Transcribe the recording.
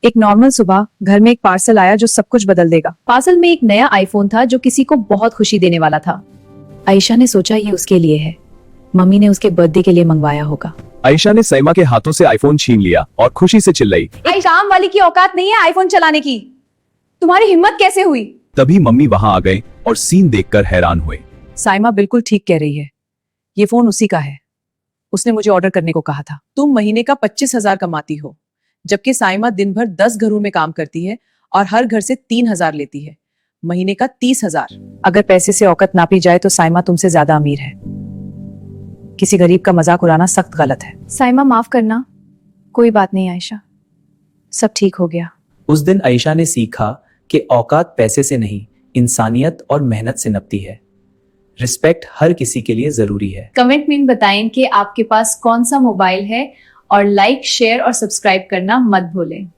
एक नॉर्मल सुबह घर में एक पार्सल आया जो सब कुछ बदल देगा। पार्सल में एक नया आईफोन था जो किसी को बहुत खुशी देने वाला था। आयशा ने सोचा ये उसके लिए है। मम्मी ने उसके बर्थडे के लिए मंगवाया होगा। आयशा ने सईमा के हाथों से आईफोन छीन लिया और खुशी से चिल्लाई, एक काम वाली की औकात नहीं है आईफोन चलाने की। तुम्हारी हिम्मत कैसे हुई? तभी मम्मी वहां आ गए और सीन देखकर हैरान हुए। साइमा बिल्कुल ठीक कह रही है, ये फोन उसी का है। उसने मुझे ऑर्डर करने को कहा था। तुम महीने का 25,000 कमाती हो, जबकि साइमा दिन भर 10 घरों में काम करती है और हर घर से 3,000 लेती है। महीने का 30,000। अगर पैसे से औकात नापी जाए तो साइमा तुमसे ज्यादा अमीर है। किसी गरीब का मजाक उड़ाना सख्त गलत है। साइमा माफ करना। कोई बात नहीं आयशा, सब ठीक हो गया। उस दिन आयशा ने सीखा कि औकात पैसे से नहीं, इंसानियत और मेहनत से नपती है। रिस्पेक्ट हर किसी के लिए जरूरी है। कमेंट में बताएं कि आपके पास कौन सा मोबाइल है और लाइक, शेयर और सब्सक्राइब करना मत भूलें।